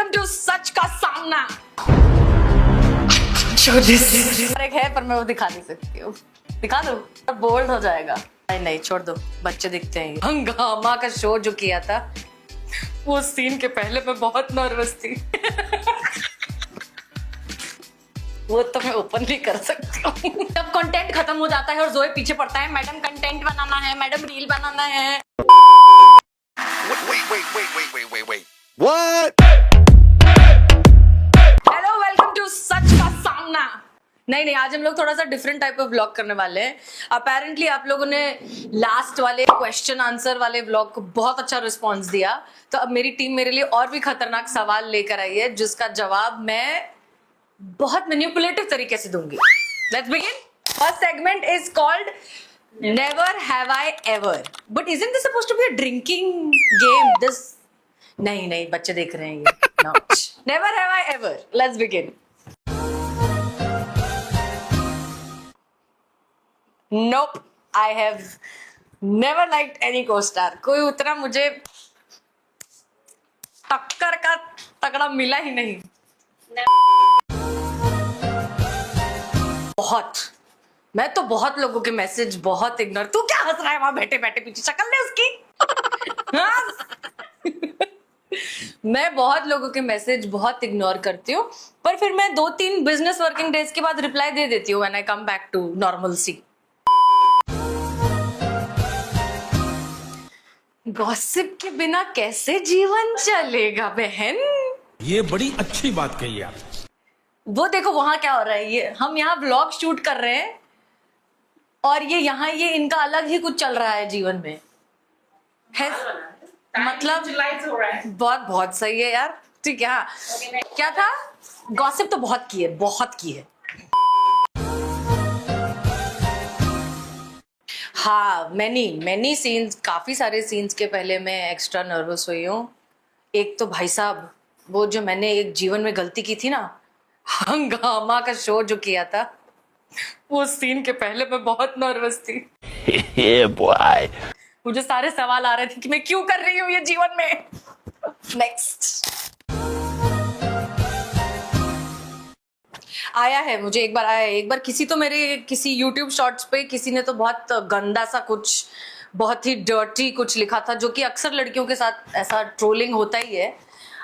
Welcome to Sach Ka सामना। एक है पर मैं वो दिखा नहीं सकती हूँ। दिखा दो, बोल्ड हो जाएगा। नहीं नहीं छोड़ दो, बच्चे दिखते हैं। हंगामा का शो जो किया था, वो सीन के पहले मैं बहुत नर्वस थी। वो तो मैं ओपन भी कर सकती हूँ। जब कंटेंट खत्म हो जाता है और जोए पीछे पड़ता है, मैडम कंटेंट बनाना है, मैडम रील बनाना है। Wait. What? Hello, welcome to Sach Ka Saamna. नहीं, आज हम लोग थोड़ा सा डिफरेंट टाइप ऑफ व्लॉग करने वाले हैं। अपेरेंटली आप लोगों ने लास्ट वाले क्वेश्चन आंसर वाले व्लॉग को बहुत अच्छा रिस्पॉन्स दिया, तो अब मेरी टीम मेरे लिए और भी खतरनाक सवाल लेकर आई है, जिसका जवाब मैं बहुत मैनिपुलेटिव तरीके से दूंगी। Let's begin. First segment is called never have I ever, but isn't this supposed to be a drinking game? This नहीं, बच्चे देख रहे हैं ये। No, never have I ever. Let's begin. Nope, I have never liked any co-star. कोई उतना मुझे टक्कर का तगड़ा मिला ही नहीं। मैं तो बहुत लोगों के मैसेज बहुत इग्नोर। तू क्या हंस रहा है वहां बैठे बैठे? पीछे शक्ल है उसकी। मैं बहुत लोगों के मैसेज बहुत इग्नोर करती हूँ, पर फिर मैं 2-3 बिजनेस वर्किंग डेज के बाद रिप्लाई दे देती हूँ when I come back to normalcy. Gossip के बिना कैसे जीवन चलेगा बहन? ये बड़ी अच्छी बात कही आप। वो देखो वहां क्या हो रहा है। ये हम यहाँ ब्लॉग शूट कर रहे हैं और ये यहाँ ये इनका अलग ही कुछ चल रहा है जीवन में है। मतलब बहुत सही है यार। ठीक है। हाँ, क्या था? गॉसिप तो बहुत की है। हाँ, मैनी सीन्स, काफी सारे सीन्स के पहले मैं एक्स्ट्रा नर्वस हुई हूँ। एक तो भाई साहब, वो जो मैंने एक जीवन में गलती की थी ना, हंगामा का शो जो किया था, वो सीन के पहले मैं बहुत नर्वस थी। boy. मुझे सारे सवाल आ रहे थे कि मैं क्यों कर रही हूँ ये जीवन में। नेक्स्ट आया है मुझे, एक बार किसी तो मेरे किसी YouTube शॉर्ट्स पे किसी ने तो बहुत गंदा सा कुछ, बहुत ही डर्टी कुछ लिखा था, जो कि अक्सर लड़कियों के साथ ऐसा ट्रोलिंग होता ही है।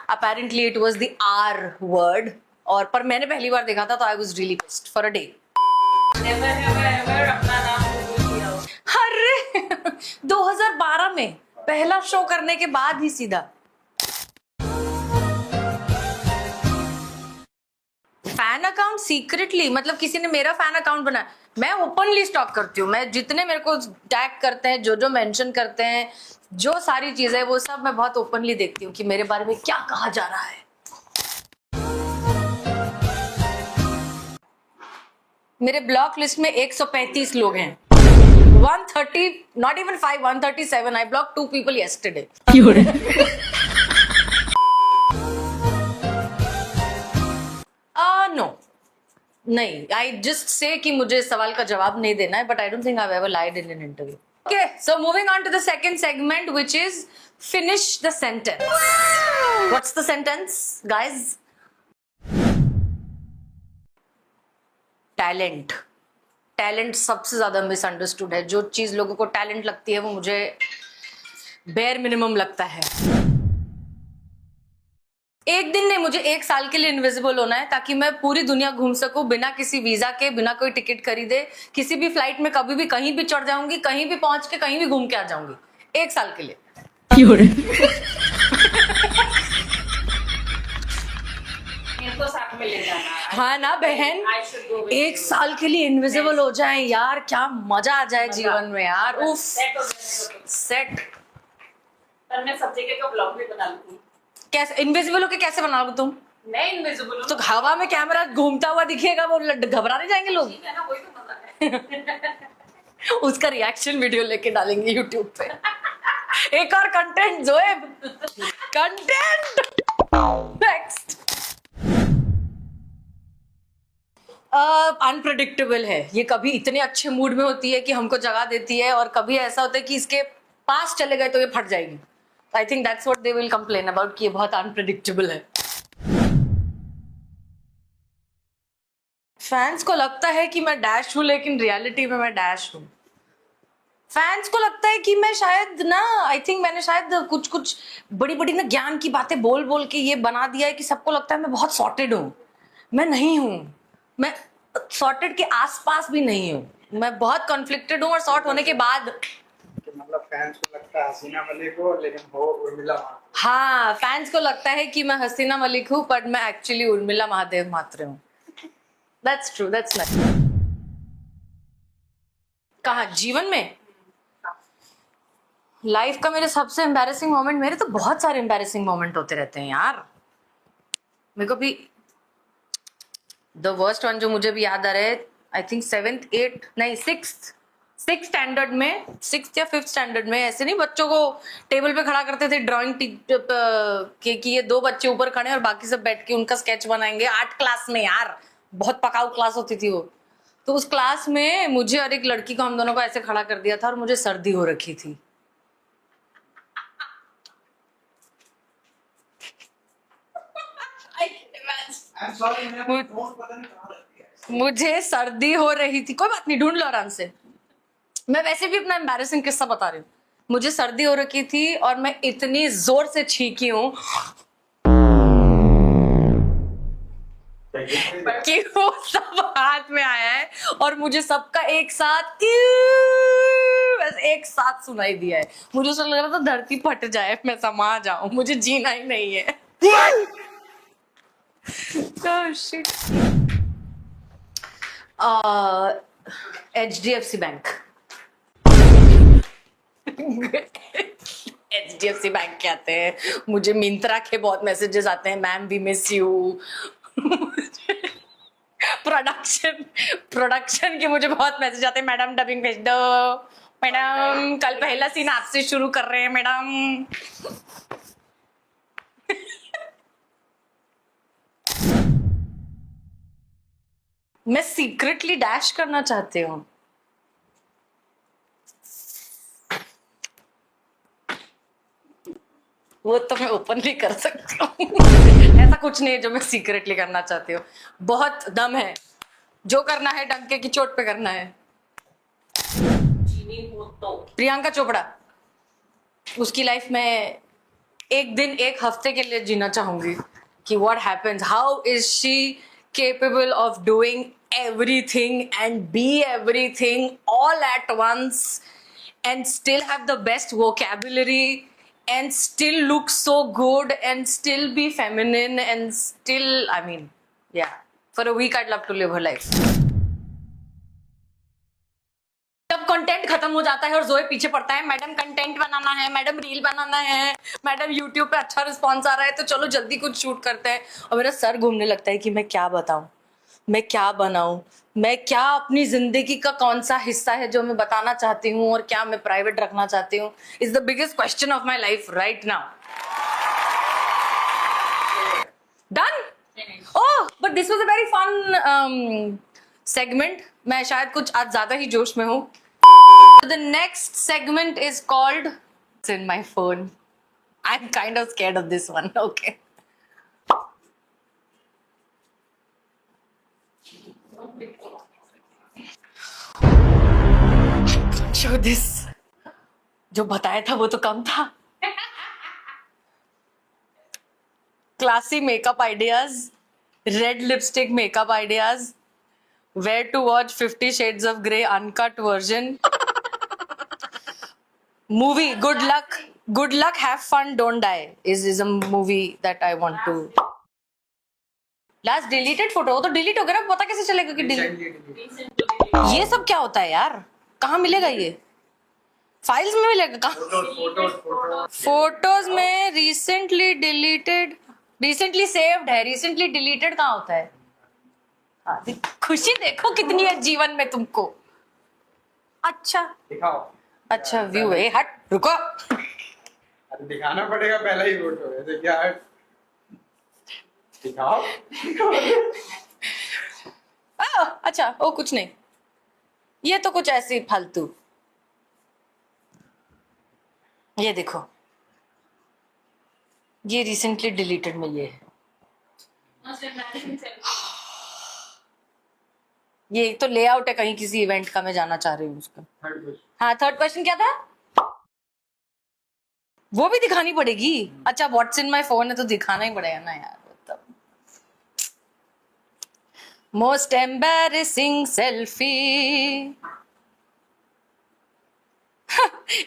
Apparently it was the R word, और पर मैंने पहली बार देखा था तो I was really pissed for a day. अरे 2012 में पहला शो करने के बाद ही सीधा फैन अकाउंट सीक्रेटली, मतलब किसी ने मेरा फैन अकाउंट बनाया। मैं ओपनली स्टॉक करती हूँ। मैं जितने मेरे को टैग करते हैं, जो मेंशन करते हैं, जो सारी चीजें, वो सब मैं बहुत ओपनली देखती हूँ कि मेरे बारे में क्या कहा जा रहा है। मेरे ब्लॉक लिस्ट में 135 लोग हैं। 130, not even 5, 137. I blocked 2 people yesterday. No, नहीं, I just say कि मुझे इस सवाल का जवाब नहीं देना है, but I don't think I've ever lied in an interview. Okay, so moving on to the second segment, which is finish the sentence. What's the sentence, guys? Talent सबसे ज्यादा मिसअंडरस्टूड है। जो चीज लोगों को टैलेंट लगती है वो मुझे बेयर मिनिमम लगता है। एक दिन नहीं, मुझे 1 साल के लिए इनविजिबल होना है, ताकि मैं पूरी दुनिया घूम सकूं बिना किसी वीजा के, बिना कोई टिकट खरीदे। किसी भी फ्लाइट में कभी भी कहीं भी चढ़ जाऊंगी, कहीं भी पहुंच के कहीं भी घूम के आ जाऊंगी 1 साल के लिए। इनको साथ में ले जाना। हाँ ना बहन, 1 साल के लिए इनविजिबल हो जाए यार, क्या मजा आ जाए जीवन में यार। उफ, सेट। पर मैं सब जगह का ब्लॉग भी बना लूंगी। कैसे इनविजिबल होके कैसे बना लोगे तुम? मैं इनविजिबल हूं तो हवा में कैमरा घूमता हुआ दिखेगा, वो घबरा नहीं जाएंगे लोग? ठीक है ना, वही तो मजा है। उसका रिएक्शन वीडियो लेके डालेंगे YouTube पे। एक और content Zoeb, content. Next unpredictable है ये। कभी इतने अच्छे मूड में होती है कि हमको जगा देती है, और कभी ऐसा होता है कि इसके पास चले गए तो ये फट जाएगी। I think that's what they will complain about कि ये बहुत अनप्रेडिक्टेबल है। फैंस को लगता है कि मैं डैश हूं, लेकिन रियलिटी में मैं डैश हूं। फैंस को लगता है कि मैं शायद ना, आई थिंक मैंने शायद कुछ कुछ बड़ी बड़ी ना ज्ञान की बातें बोल बोल के ये बना दिया है कि सबको लगता है मैं बहुत सॉर्टेड हूं। मैं नहीं हूं। मैं सॉर्टेड के आसपास भी नहीं हूं। मैं बहुत कॉन्फ्लिक्टेड हूं, और सॉर्ट होने के बाद कि मतलब फैंस को लगता है हसीना मलिक हो लेकिन हो उर्मिला महादेव। हाँ, फैंस को लगता है कि मैं हसीना मलिक हूं, पर मैं एक्चुअली उर्मिला महादेव मात्र हूं। That's true, that's nice. कहा जीवन में लाइफ का मेरे सबसे एम्बैरेसिंग मोमेंट, मेरे तो बहुत सारे एम्बैरेसिंग मोमेंट होते रहते हैं यार। मेरे को भी द वर्स्ट वन जो मुझे भी याद आ रहा है, आई थिंक 7th 8th नहीं 6th स्टैंडर्ड में, 6th या 5th स्टैंडर्ड में, ऐसे नहीं बच्चों को टेबल पे खड़ा करते थे ड्राइंग के कि ये 2 बच्चे ऊपर खड़े हैं और बाकी सब बैठ के उनका स्केच बनाएंगे। 8 क्लास में यार, बहुत पकाऊ क्लास होती थी वो। तो उस क्लास में मुझे और एक लड़की को, हम दोनों को ऐसे खड़ा कर दिया था, और मुझे सर्दी हो रखी थी। I'm sorry, मेरा फोन पता नहीं कहाँ रख दिया है। मुझे सर्दी हो रही थी, कोई बात नहीं, ढूंढ लो आराम से। मैं वैसे भी अपना एम्बैरेसिंग किस्सा बता रही हूँ। मुझे सर्दी हो रखी थी और मैं इतनी जोर से छींकी हूँ कि वो सब हाथ में आया है, और मुझे सबका एक साथ बस एक साथ सुनाई दिया है। मुझे ऐसा लग रहा था धरती फट जाए, मैं समा जाऊं, मुझे जीना ही नहीं है। Oh, shit. HDFC bank. HDFC bank के आते हैं, मुझे मिंत्रा के बहुत मैसेजेस आते हैं, ma'am we miss you. Production के मुझे बहुत मैसेज आते हैं, मैडम डबिंग भेज दो, मैडम कल पहला सीन आपसे शुरू कर रहे हैं मैडम। मैं सीक्रेटली डैश करना चाहती हूँ। वो तो मैं ओपनली कर सकती हूँ। ऐसा कुछ नहीं है जो मैं सीक्रेटली करना चाहती हूँ। बहुत दम है, जो करना है डंके की चोट पे करना है। जीनी हो तो प्रियंका चोपड़ा, उसकी लाइफ में एक दिन एक हफ्ते के लिए जीना चाहूंगी कि what happens, how is she capable of doing everything and be everything all at once and still have the best vocabulary and still look so good and still be feminine and still, I mean, yeah, for a week I'd love to live her life. जब content खत्म हो जाता है और जोए पीछे पड़ता है, madam content बनाना है, मैडम रील बनाना है, मैडम यूट्यूब पे अच्छा रिस्पॉन्स आ रहा है तो चलो जल्दी कुछ शूट करते हैं, और मेरा सर घूमने लगता है कि मैं क्या बताऊं, मैं क्या बनाऊं, मैं क्या अपनी जिंदगी का कौन सा हिस्सा है जो मैं बताना चाहती हूँ और क्या मैं प्राइवेट रखना चाहती हूँ, is the biggest question of my life right now. Done. Oh but this was a very fun segment. मैं शायद कुछ आज ज्यादा ही जोश में हूँ। The next segment is called, it's in my phone. I'm kind of scared of this one. Okay. Show this. जो बताया था वो तो कम था। Classy makeup ideas, red lipstick makeup ideas, where to watch 50 Shades of Grey uncut version. Movie Good Luck Have Fun Don't Die is a movie that I want to. Last deleted photo, वो तो delete हो गया ना, पता कैसे चलेगा कि delete? ये सब क्या होता है यार, कहाँ मिलेगा ये? फाइल्स में मिलेगा कहाँ? फोटोज में recently deleted, recently saved है, recently deleted कहाँ होता है? हाँ, खुशी देखो कितनी है जीवन में तुमको। अच्छा दिखाओ। अच्छा व्यू है, हट रुको। अरे दिखाना पड़ेगा, पहला ही फोटो है तो क्या है? दिखाओ। अच्छा ओ कुछ नहीं, ये तो कुछ ऐसे ही फालतू। ये देखो, ये रिसेंटली डिलीटेड में ये है। ये एक तो लेआउट है कहीं किसी इवेंट का, मैं जाना चाह रही हूँ उसका। Third question. हाँ, थर्ड क्वेश्चन क्या था? वो भी दिखानी पड़ेगी? अच्छा, व्हाट्स इन माई फोन है तो दिखाना ही पड़ेगा ना यार। Most embarrassing selfie.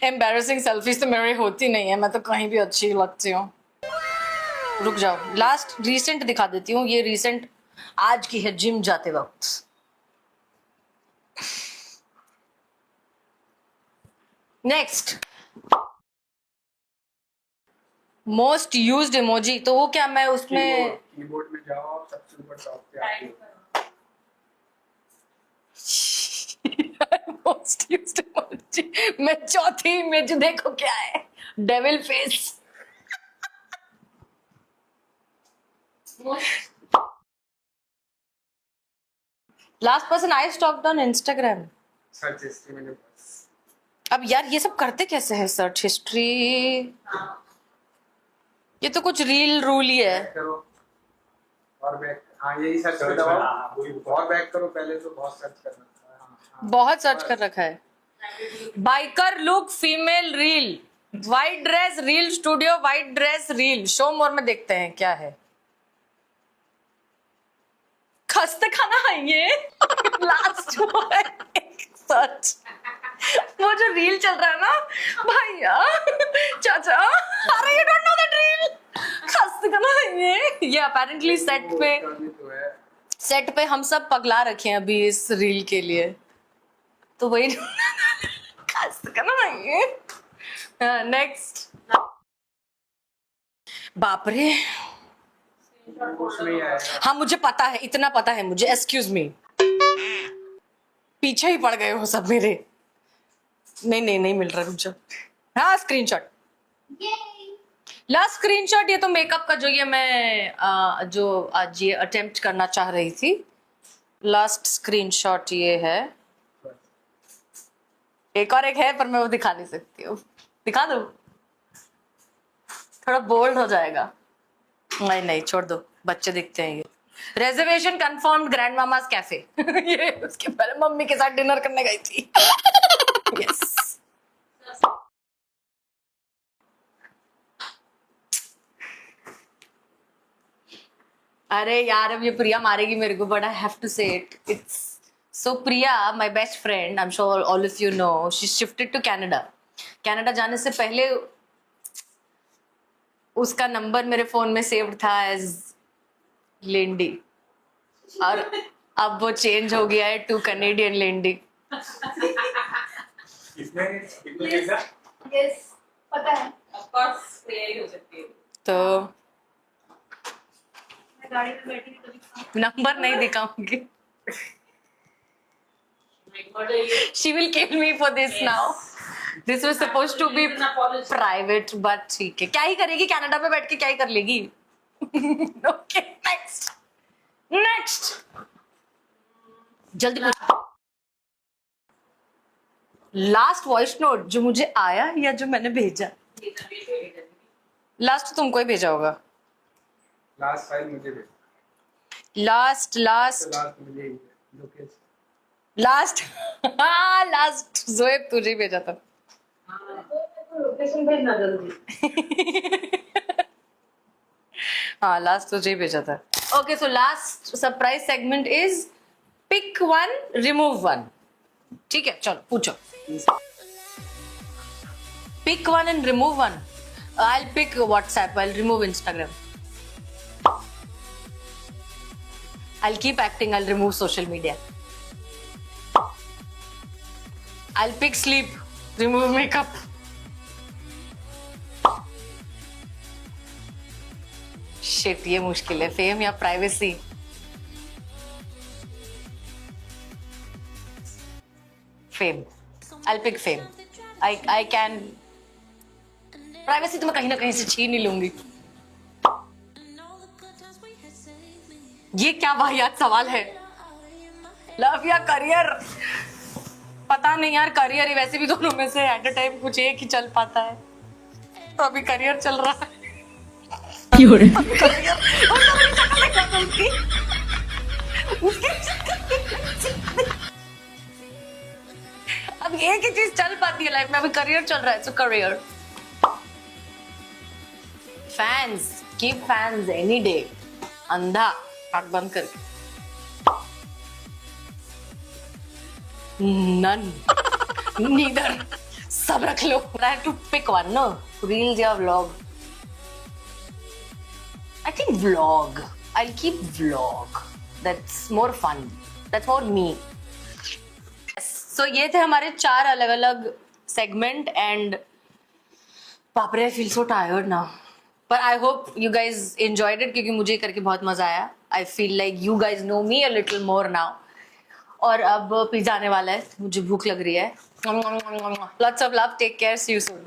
Embarrassing selfies तो मेरी होती नहीं है, मैं तो कहीं भी अच्छी लगती हूँ। रुक जाओ, लास्ट रीसेंट दिखा देती हूँ। ये रीसेंट आज की है, जिम जाते वक्त। Next, most used emoji. तो वो क्या, मैं उसमें कीबोर्ड में जाओ, सबसे ऊपर टॉप पे आती है। मोस्ट यूज्ड इमोजी मैं चौथी इमेज देखो क्या है, devil face. Last person I stocked on Instagram. Search history में बस। अब यार ये सब करते कैसे हैं? सर्च हिस्ट्री, ये तो कुछ रील रूल ही है। बैक करो और बैक। हाँ, यही सर्च पे दबाओ और बैक करो। पहले तो बहुत सर्च करना था। हाँ। बहुत सर्च कर रखा है। Biker look female reel, white dress reel studio, white dress reel show मोर में देखते हैं क्या है। खस्ते खाना है ये। लास्ट सर्च, वो जो रील चल रहा है ना भैया चाचा, अरे you don't know that reel, खस्ते खाना है ये अपेरेंटली सेट पे हम सब पगला रखे हैं अभी इस रील के लिए, तो वही खस्ते खाना है ये। नेक्स्ट, बाप रे। उसमें ही आएगा। हाँ मुझे पता है, इतना पता है मुझे, एक्सक्यूज मी। पीछे ही पड़ गए हो सब मेरे। नहीं मिल रहा मुझे। हाँ, स्क्रीनशॉट, लास्ट स्क्रीनशॉट। ये तो मेकअप का जो ये मैं जो आज ये अटेम्प्ट करना चाह रही थी, लास्ट स्क्रीनशॉट ये है। एक और एक है पर मैं वो दिखा नहीं सकती हूँ। दिखा दूँ? थोड़ा बोल्ड हो जाएगा। नहीं छोड़ दो, बच्चे दिखते हैं ये। Reservation confirmed grand mama's cafe. ये उसके पहले मम्मी के साथ डिनर करने गई थी। यस। अरे यार अब ये प्रिया मारेगी मेरे को, but I have to say it. It's so Priya, my best friend, I am sure all of you know, she shifted to Canada. Canada जाने से पहले उसका नंबर मेरे फोन में सेव्ड था एज लेंडी, और अब वो चेंज हो गया है टू कैनेडियन लेंडी। यस, पता है। ऑफ कोर्स यही हो सकती है। तो मैं गाड़ी में बैठी थी कभी। नंबर नहीं दिखाऊंगी। She will kill me for this now. This was supposed to be private, but ठीक है, क्या ही करेगी कनाडा में बैठ के, क्या ही कर लेगी। Okay, next जल्दी पूछो। लास्ट वॉइस नोट जो मुझे आया या जो मैंने भेजा? लास्ट तुमको ही भेजा होगा। लास्ट फाइल मुझे दे। लास्ट लास्ट मुझे ही दे। लोकेशन लास्ट हाँ लास्ट जोएब तुझे ही भेजा था। लोकेशन भेजना जल्दी। हाँ लास्ट तुझे ही भेजा था। Okay, so last surprise segment is pick one remove one. ठीक है, चलो पूछो। Pick one and remove one. I will pick WhatsApp, I will remove Instagram. I will keep acting, I will remove social media. I'll pick sleep, remove makeup. Shit, ये मुश्किल है। Fame या privacy? Fame. I'll pick fame. I can. Privacy तो मैं कहीं ना कहीं से छीन ही लूंगी। ये क्या वाहियात सवाल है। लव या करियर? पता नहीं यार, करियर ही, वैसे भी दोनों में से एट अ टाइम कुछ एक ही चल पाता है, तो अभी करियर चल रहा है। करियर बात नहीं है, लाइफ में अभी करियर चल रहा है, सो career. Fans, keep fans any day. अंधा आंख बंद करके। नन, नीदर, सब रख लो। I have to pick one, no? Reels या vlog? I think vlog. I'll keep vlog. That's more fun. That's more me. Yes. So ये थे हमारे 4 अलग-अलग segment and बाप रे, I feel so tired now. But I hope you guys enjoyed it क्योंकि मुझे करके बहुत मजा आया. I feel like you guys know me a little more now. और अब पिज़्ज़ा आने वाला है, मुझे भूख लग रही है. Lots of love. Take care. See you soon.